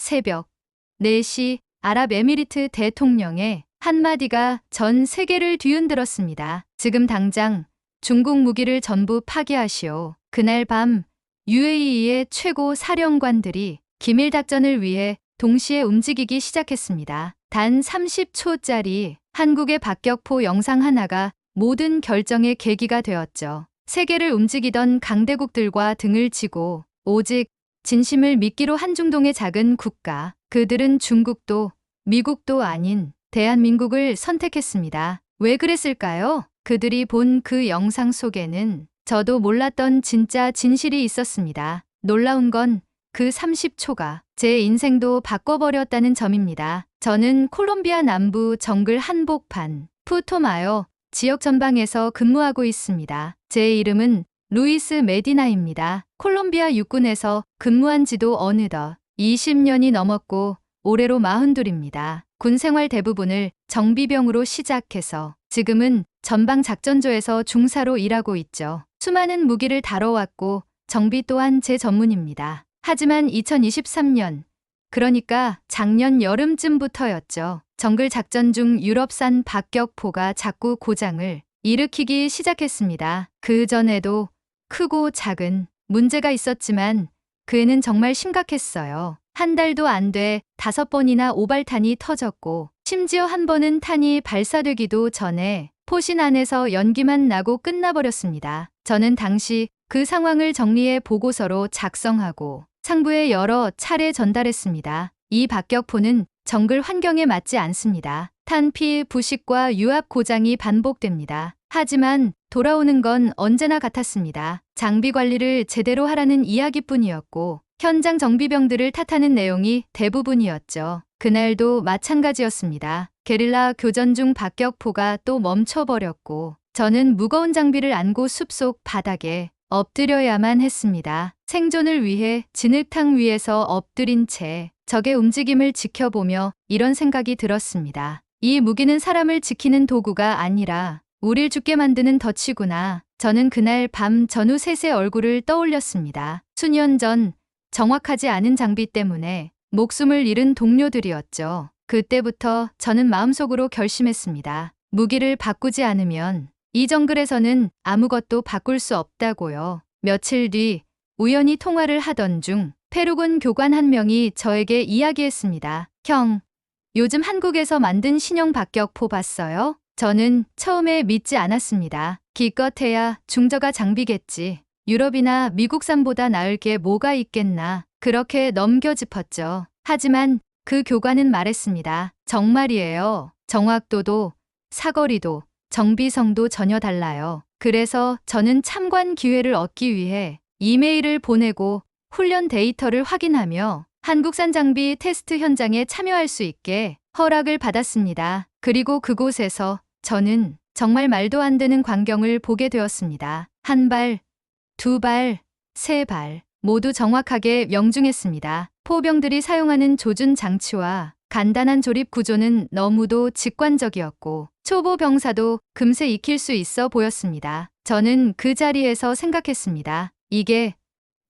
새벽 4시 아랍에미리트 대통령의 한마디가 전 세계를 뒤흔들었습니다. 지금 당장 중국 무기를 전부 파기하시오. 그날 밤 UAE의 최고 사령관들이 기밀 작전을 위해 동시에 움직이기 시작했습니다. 단 30초짜리 한국의 박격포 영상 하나가 모든 결정의 계기가 되었죠. 세계를 움직이던 강대국들과 등을 치고 오직 진심을 믿기로 한중동의 작은 국가, 그들은 중국도 미국도 아닌 대한민국을 선택했습니다. 왜 그랬을까요? 그들이 본 그 영상 속에는 저도 몰랐던 진짜 진실이 있었습니다. 놀라운 건 그 30초가 제 인생도 바꿔버렸다는 점입니다. 저는 콜롬비아 남부 정글 한복판 푸토마요 지역 전방에서 근무하고 있습니다. 제 이름은 루이스 메디나입니다. 콜롬비아 육군에서 근무한 지도 어느덧 20년이 넘었고 올해로 42입니다. 군 생활 대부분을 정비병으로 시작해서 지금은 전방작전조에서 중사로 일하고 있죠. 수많은 무기를 다뤄왔고 정비 또한 제 전문입니다. 하지만 2023년, 그러니까 작년 여름쯤부터였죠. 정글 작전 중 유럽산 박격포가 자꾸 고장을 일으키기 시작했습니다. 그 전에도 크고 작은 문제가 있었지만 그 애는 정말 심각했어요. 한 달도 안 돼 5번이나 오발탄이 터졌고 심지어 한 번은 탄이 발사되기도 전에 포신 안에서 연기만 나고 끝나버렸습니다. 저는 당시 그 상황을 정리해 보고서로 작성하고 상부에 여러 차례 전달했습니다. 이 박격포는 정글 환경에 맞지 않습니다. 탄피 부식과 유압 고장이 반복됩니다. 하지만 돌아오는 건 언제나 같았습니다. 장비 관리를 제대로 하라는 이야기뿐이었고 현장 정비병들을 탓하는 내용이 대부분이었죠. 그날도 마찬가지였습니다. 게릴라 교전 중 박격포가 또 멈춰버렸고 저는 무거운 장비를 안고 숲속 바닥에 엎드려야만 했습니다. 생존을 위해 진흙탕 위에서 엎드린 채 적의 움직임을 지켜보며 이런 생각이 들었습니다. 이 무기는 사람을 지키는 도구가 아니라 우릴 죽게 만드는 덫이구나. 저는 그날 밤 전후 셋의 얼굴을 떠올렸습니다. 수년 전 정확하지 않은 장비 때문에 목숨을 잃은 동료들이었죠. 그때부터 저는 마음속으로 결심했습니다. 무기를 바꾸지 않으면 이 정글에서는 아무것도 바꿀 수 없다고요. 며칠 뒤 우연히 통화를 하던 중 페루군 교관 한 명이 저에게 이야기했습니다. 형, 요즘 한국에서 만든 신형 박격포 봤어요? 저는 처음에 믿지 않았습니다. 기껏해야 중저가 장비겠지. 유럽이나 미국산보다 나을 게 뭐가 있겠나. 그렇게 넘겨짚었죠. 하지만 그 교관은 말했습니다. 정말이에요. 정확도도 사거리도 정비성도 전혀 달라요. 그래서 저는 참관 기회를 얻기 위해 이메일을 보내고 훈련 데이터를 확인하며 한국산 장비 테스트 현장에 참여할 수 있게 허락을 받았습니다. 그리고 그곳에서 저는 정말 말도 안 되는 광경을 보게 되었습니다. 한 발, 두 발, 세 발 모두 정확하게 명중했습니다. 포병들이 사용하는 조준 장치와 간단한 조립 구조는 너무도 직관적이었고 초보 병사도 금세 익힐 수 있어 보였습니다. 저는 그 자리에서 생각했습니다. 이게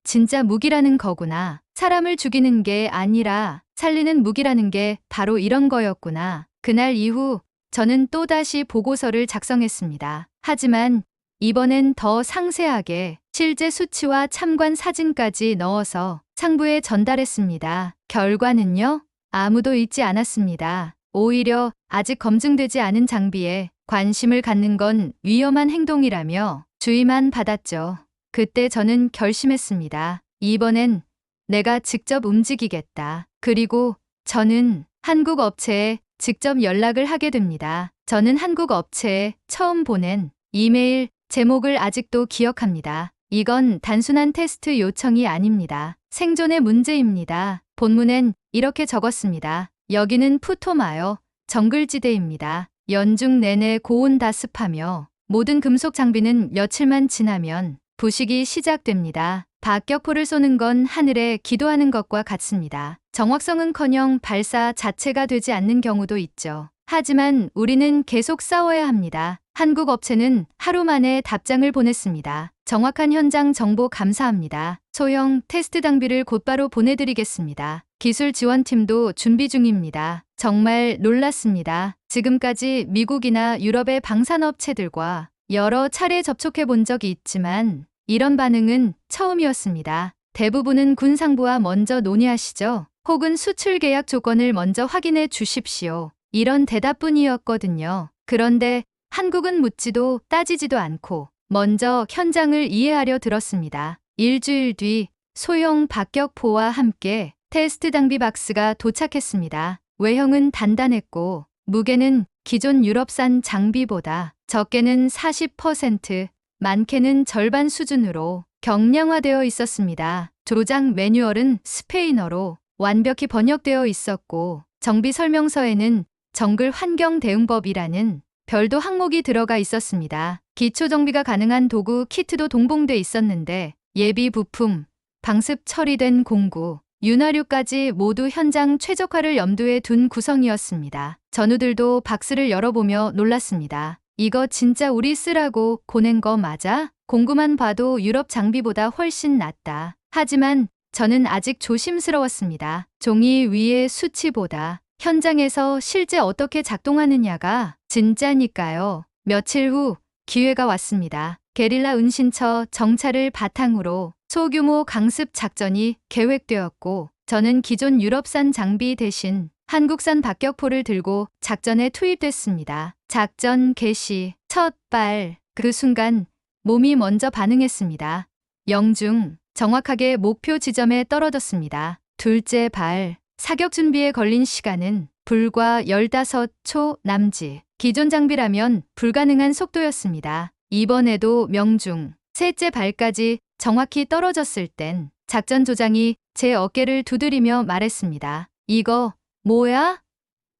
진짜 무기라는 거구나. 사람을 죽이는 게 아니라 살리는 무기라는 게 바로 이런 거였구나. 그날 이후 저는 또다시 보고서를 작성했습니다. 하지만 이번엔 더 상세하게 실제 수치와 참관 사진까지 넣어서 상부에 전달했습니다. 결과는요? 아무도 잊지 않았습니다. 오히려 아직 검증되지 않은 장비에 관심을 갖는 건 위험한 행동이라며 주의만 받았죠. 그때 저는 결심했습니다. 이번엔 내가 직접 움직이겠다. 그리고 저는 한국 업체에 직접 연락을 하게 됩니다. 저는 한국 업체에 처음 보낸 이메일 제목을 아직도 기억합니다. 이건 단순한 테스트 요청이 아닙니다. 생존의 문제입니다. 본문엔 이렇게 적었습니다. 여기는 푸토마요 정글지대입니다. 연중 내내 고온다습하며 모든 금속 장비는 며칠만 지나면 부식이 시작됩니다. 박격포를 쏘는 건 하늘에 기도하는 것과 같습니다. 정확성은커녕 발사 자체가 되지 않는 경우도 있죠. 하지만 우리는 계속 싸워야 합니다. 한국 업체는 하루 만에 답장을 보냈습니다. 정확한 현장 정보 감사합니다. 소형 테스트 장비를 곧바로 보내드리겠습니다. 기술 지원팀도 준비 중입니다. 정말 놀랐습니다. 지금까지 미국이나 유럽의 방산업체들과 여러 차례 접촉해 본 적이 있지만 이런 반응은 처음이었습니다. 대부분은 군상부와 먼저 논의하시죠. 혹은 수출 계약 조건을 먼저 확인해 주십시오. 이런 대답뿐이었거든요. 그런데 한국은 묻지도 따지지도 않고 먼저 현장을 이해하려 들었습니다. 일주일 뒤 소형 박격포와 함께 테스트 장비 박스가 도착했습니다. 외형은 단단했고 무게는 기존 유럽산 장비보다 적게는 40%, 많게는 절반 수준으로 경량화되어 있었습니다. 조작 매뉴얼은 스페인어로 완벽히 번역되어 있었고 정비 설명서에는 정글 환경 대응법이라는 별도 항목이 들어가 있었습니다. 기초 정비가 가능한 도구 키트도 동봉돼 있었는데 예비 부품, 방습 처리된 공구, 윤활유까지 모두 현장 최적화를 염두에 둔 구성이었습니다. 전우들도 박스를 열어보며 놀랐습니다. 이거 진짜 우리 쓰라고 고낸 거 맞아? 공구만 봐도 유럽 장비보다 훨씬 낫다. 하지만 저는 아직 조심스러웠습니다. 종이 위의 수치보다 현장에서 실제 어떻게 작동하느냐가 진짜니까요. 며칠 후 기회가 왔습니다. 게릴라 은신처 정찰을 바탕으로 소규모 강습 작전이 계획되었고 저는 기존 유럽산 장비 대신 한국산 박격포를 들고 작전에 투입됐습니다. 작전 개시 첫 발, 그 순간 몸이 먼저 반응했습니다. 영중, 정확하게 목표 지점에 떨어졌습니다. 둘째 발, 사격 준비에 걸린 시간은 불과 15초 남짓. 기존 장비라면 불가능한 속도였습니다. 이번에도 명중, 셋째 발까지 정확히 떨어졌을 땐 작전 조장이 제 어깨를 두드리며 말했습니다. 이거 뭐야?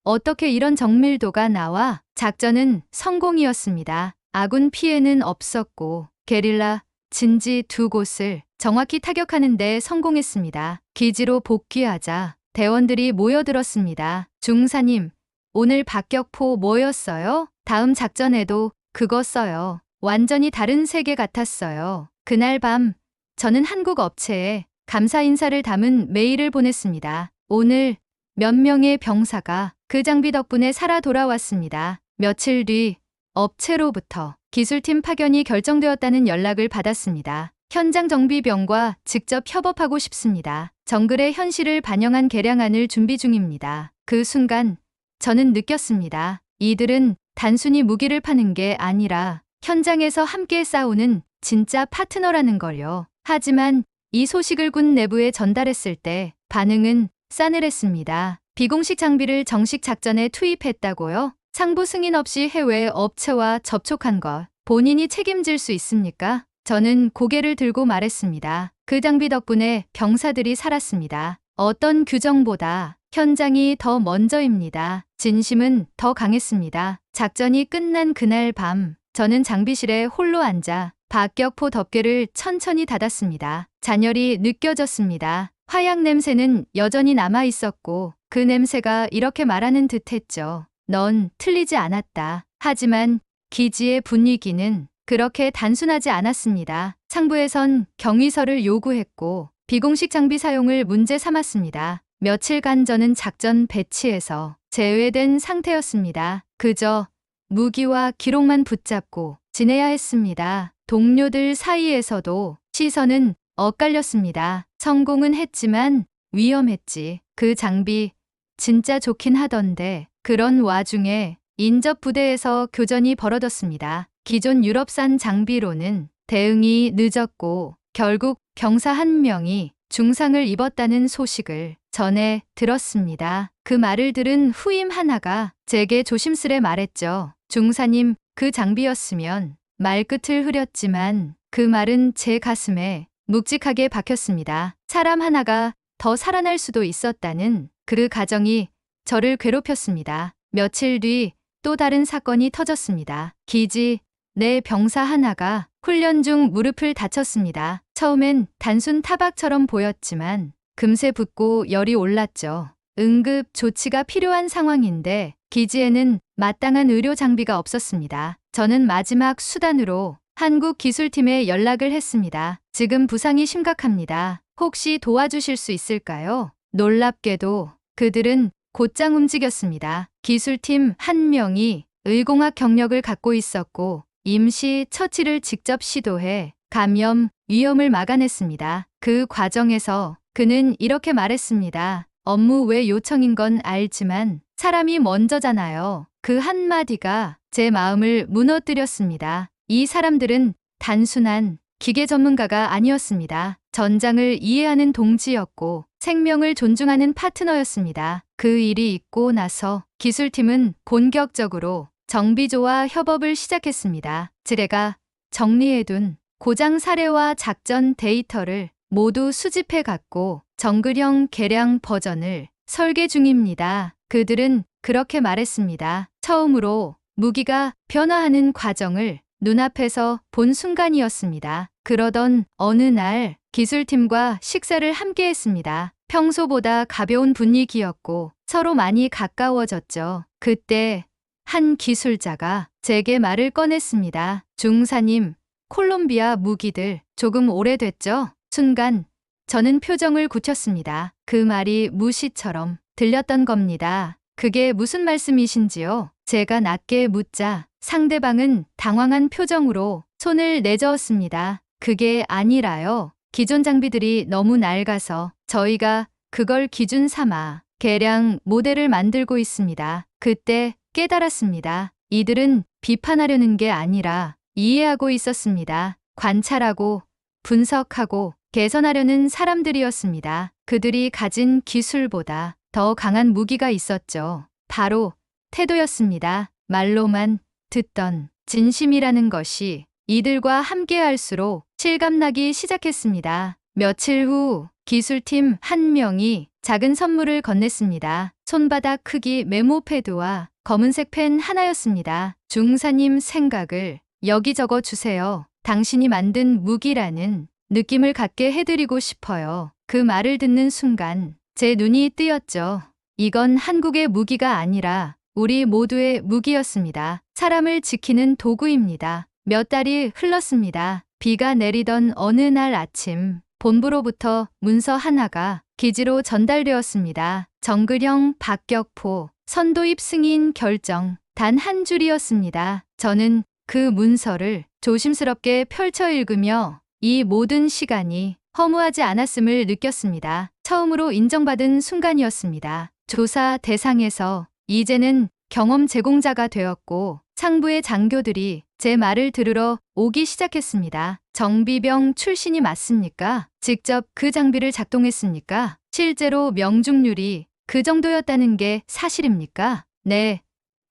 어떻게 이런 정밀도가 나와? 작전은 성공이었습니다. 아군 피해는 없었고 게릴라 진지 2곳을 정확히 타격하는 데 성공했습니다. 기지로 복귀하자 대원들이 모여들었습니다. 중사님, 오늘 박격포 뭐였어요? 다음 작전에도 그거 써요. 완전히 다른 세계 같았어요. 그날 밤 저는 한국 업체에 감사 인사를 담은 메일을 보냈습니다. 오늘 몇 명의 병사가 그 장비 덕분에 살아 돌아왔습니다. 며칠 뒤 업체로부터 기술팀 파견이 결정되었다는 연락을 받았습니다. 현장 정비병과 직접 협업하고 싶습니다. 정글의 현실을 반영한 개량안을 준비 중입니다. 그 순간 저는 느꼈습니다. 이들은 단순히 무기를 파는 게 아니라 현장에서 함께 싸우는 진짜 파트너라는 걸요. 하지만 이 소식을 군 내부에 전달했을 때 반응은 싸늘했습니다. 비공식 장비를 정식 작전에 투입했다고요? 상부 승인 없이 해외 업체와 접촉한 것 본인이 책임질 수 있습니까? 저는 고개를 들고 말했습니다. 그 장비 덕분에 병사들이 살았습니다. 어떤 규정보다 현장이 더 먼저입니다. 진심은 더 강했습니다. 작전이 끝난 그날 밤 저는 장비실에 홀로 앉아 박격포 덮개를 천천히 닫았습니다. 잔열이 느껴졌습니다. 화약 냄새는 여전히 남아 있었고 그 냄새가 이렇게 말하는 듯했죠. 넌 틀리지 않았다. 하지만 기지의 분위기는 그렇게 단순하지 않았습니다. 상부에선 경위서를 요구했고 비공식 장비 사용을 문제 삼았습니다. 며칠간 저는 작전 배치에서 제외된 상태였습니다. 그저 무기와 기록만 붙잡고 지내야 했습니다. 동료들 사이에서도 시선은 엇갈렸습니다. 성공은 했지만 위험했지. 그 장비 진짜 좋긴 하던데. 그런 와중에 인접 부대에서 교전이 벌어졌습니다. 기존 유럽산 장비로는 대응이 늦었고 결국 병사 한 명이 중상을 입었다는 소식을 전해 들었습니다. 그 말을 들은 후임 하나가 제게 조심스레 말했죠. 중사님, 그 장비였으면 말끝을 흐렸지만 그 말은 제 가슴에 묵직하게 박혔습니다. 사람 하나가 더 살아날 수도 있었다는 그 가정이 저를 괴롭혔습니다. 며칠 뒤 또 다른 사건이 터졌습니다. 기지 내 병사 하나가 훈련 중 무릎을 다쳤습니다. 처음엔 단순 타박처럼 보였지만 금세 붓고 열이 올랐죠. 응급 조치가 필요한 상황인데 기지에는 마땅한 의료 장비가 없었습니다. 저는 마지막 수단으로 한국 기술팀에 연락을 했습니다. 지금 부상이 심각합니다. 혹시 도와주실 수 있을까요? 놀랍게도 그들은 곧장 움직였습니다. 기술팀 한 명이 의공학 경력을 갖고 있었고 임시 처치를 직접 시도해 감염 위험을 막아냈습니다. 그 과정에서 그는 이렇게 말했습니다. 업무 외 요청인 건 알지만 사람이 먼저잖아요. 그 한마디가 제 마음을 무너뜨렸습니다. 이 사람들은 단순한 기계 전문가가 아니었습니다. 전장을 이해하는 동지였고 생명을 존중하는 파트너였습니다. 그 일이 있고 나서 기술팀은 본격적으로 정비조와 협업을 시작했습니다. 제가 정리해둔 고장 사례와 작전 데이터를 모두 수집해 갔고 정글형 개량 버전을 설계 중입니다. 그들은 그렇게 말했습니다. 처음으로 무기가 변화하는 과정을 눈앞에서 본 순간이었습니다. 그러던 어느 날 기술팀과 식사를 함께 했습니다. 평소보다 가벼운 분위기였고 서로 많이 가까워졌죠. 그때 한 기술자가 제게 말을 꺼냈습니다. 중사님, 콜롬비아 무기들 조금 오래됐죠? 순간 저는 표정을 굳혔습니다. 그 말이 무시처럼 들렸던 겁니다. 그게 무슨 말씀이신지요? 제가 낮게 묻자 상대방은 당황한 표정으로 손을 내저었습니다. 그게 아니라요. 기존 장비들이 너무 낡아서 저희가 그걸 기준 삼아 개량 모델을 만들고 있습니다. 그때 깨달았습니다. 이들은 비판하려는 게 아니라 이해하고 있었습니다. 관찰하고 분석하고 개선하려는 사람들이었습니다. 그들이 가진 기술보다 더 강한 무기가 있었죠. 바로 태도였습니다. 말로만 듣던 진심이라는 것이 이들과 함께할수록 실감나기 시작했습니다. 며칠 후 기술팀 한 명이 작은 선물을 건넸습니다. 손바닥 크기 메모 패드와 검은색 펜 하나였습니다. 중사님 생각을 여기 적어 주세요. 당신이 만든 무기라는 느낌을 갖게 해드리고 싶어요. 그 말을 듣는 순간 제 눈이 뜨였죠. 이건 한국의 무기가 아니라 우리 모두의 무기였습니다. 사람을 지키는 도구입니다. 몇 달이 흘렀습니다. 비가 내리던 어느 날 아침 본부로부터 문서 하나가 기지로 전달되었습니다. 정글형 박격포 선도입 승인 결정 단 한 줄이었습니다. 저는 그 문서를 조심스럽게 펼쳐 읽으며 이 모든 시간이 허무하지 않았음을 느꼈습니다. 처음으로 인정받은 순간이었습니다. 조사 대상에서 이제는 경험 제공자가 되었고 상부의 장교들이 제 말을 들으러 오기 시작했습니다. 정비병 출신이 맞습니까? 직접 그 장비를 작동했습니까? 실제로 명중률이 그 정도였다는 게 사실입니까? 네,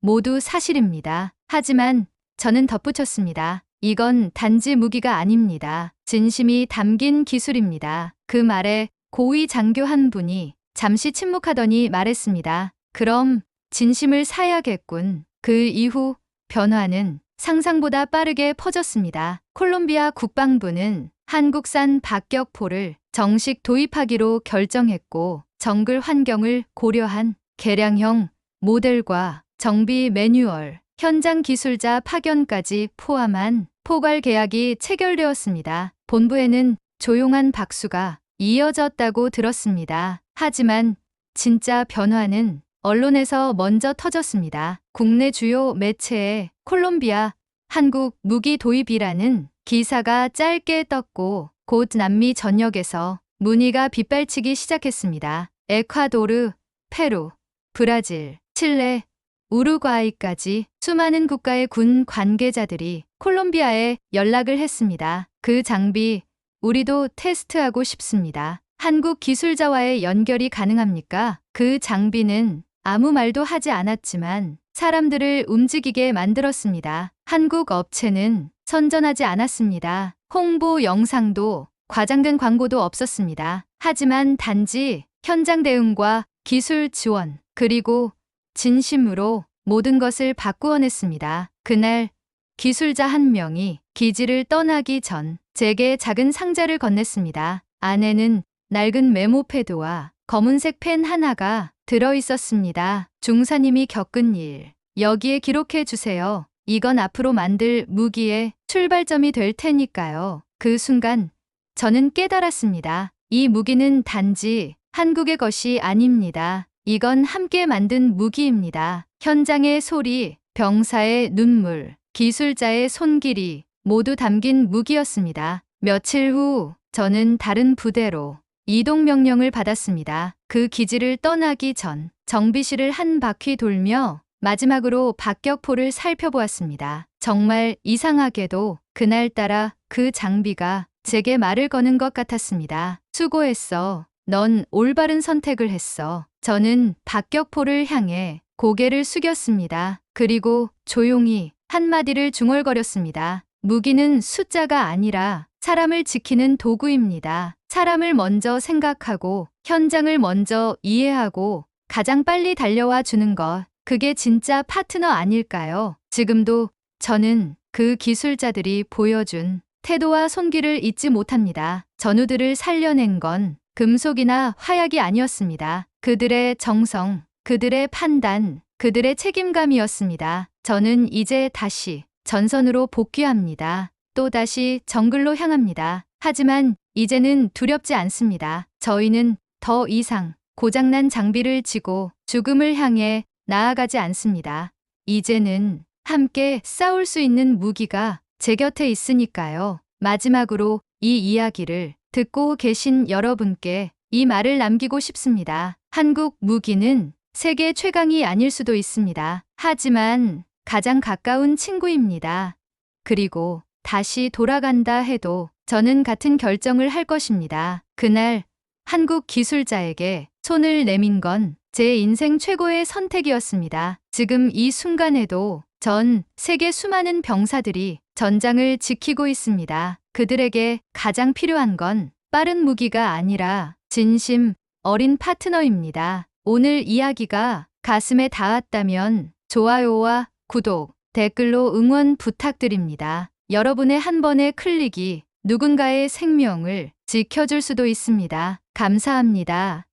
모두 사실입니다. 하지만 저는 덧붙였습니다. 이건 단지 무기가 아닙니다. 진심이 담긴 기술입니다. 그 말에 고위 장교 한 분이 잠시 침묵하더니 말했습니다. 그럼 진심을 사야겠군. 그 이후 변화는 상상보다 빠르게 퍼졌습니다. 콜롬비아 국방부는 한국산 박격포를 정식 도입하기로 결정했고 정글 환경을 고려한 개량형 모델과 정비 매뉴얼, 현장 기술자 파견까지 포함한 포괄 계약이 체결되었습니다. 본부에는 조용한 박수가 이어졌다고 들었습니다. 하지만 진짜 변화는 언론에서 먼저 터졌습니다. 국내 주요 매체에 콜롬비아 한국 무기 도입이라는 기사가 짧게 떴고 곧 남미 전역에서 문의가 빗발치기 시작했습니다. 에콰도르, 페루, 브라질, 칠레, 우루과이까지 수많은 국가의 군 관계자들이 콜롬비아에 연락을 했습니다. 그 장비 우리도 테스트하고 싶습니다. 한국 기술자와의 연결이 가능합니까? 그 장비는 아무 말도 하지 않았지만 사람들을 움직이게 만들었습니다. 한국 업체는 선전하지 않았습니다. 홍보 영상도 과장된 광고도 없었습니다. 하지만 단지 현장 대응과 기술 지원 그리고 진심으로 모든 것을 바꾸어냈습니다. 그날 기술자 한 명이 기지를 떠나기 전 제게 작은 상자를 건넸습니다. 안에는 낡은 메모 패드와 검은색 펜 하나가 들어있었습니다. 중사님이 겪은 일, 여기에 기록해 주세요. 이건 앞으로 만들 무기의 출발점이 될 테니까요. 그 순간 저는 깨달았습니다. 이 무기는 단지 한국의 것이 아닙니다. 이건 함께 만든 무기입니다. 현장의 소리, 병사의 눈물, 기술자의 손길이 모두 담긴 무기였습니다. 며칠 후 저는 다른 부대로 이동 명령을 받았습니다. 그 기지를 떠나기 전 정비실을 한 바퀴 돌며 마지막으로 박격포를 살펴보았습니다. 정말 이상하게도 그날따라 그 장비가 제게 말을 거는 것 같았습니다. 수고했어. 넌 올바른 선택을 했어. 저는 박격포를 향해 고개를 숙였습니다. 그리고 조용히 한마디를 중얼거렸습니다. 무기는 숫자가 아니라 사람을 지키는 도구입니다. 사람을 먼저 생각하고 현장을 먼저 이해하고 가장 빨리 달려와 주는 것. 그게 진짜 파트너 아닐까요? 지금도 저는 그 기술자들이 보여준 태도와 손길을 잊지 못합니다. 전우들을 살려낸 건 금속이나 화약이 아니었습니다. 그들의 정성, 그들의 판단, 그들의 책임감이었습니다. 저는 이제 다시 전선으로 복귀합니다. 또다시 정글로 향합니다. 하지만 이제는 두렵지 않습니다. 저희는 더 이상 고장난 장비를 지고 죽음을 향해 나아가지 않습니다. 이제는 함께 싸울 수 있는 무기가 제 곁에 있으니까요. 마지막으로 이 이야기를 듣고 계신 여러분께 이 말을 남기고 싶습니다. 한국 무기는 세계 최강이 아닐 수도 있습니다. 하지만 가장 가까운 친구입니다. 그리고 다시 돌아간다 해도 저는 같은 결정을 할 것입니다. 그날 한국 기술자에게 손을 내민 건 제 인생 최고의 선택이었습니다. 지금 이 순간에도 전 세계 수많은 병사들이 전장을 지키고 있습니다. 그들에게 가장 필요한 건 빠른 무기가 아니라 진심 어린 파트너입니다. 오늘 이야기가 가슴에 닿았다면 좋아요와 구독, 댓글로 응원 부탁드립니다. 여러분의 한 번의 클릭이 누군가의 생명을 지켜줄 수도 있습니다. 감사합니다.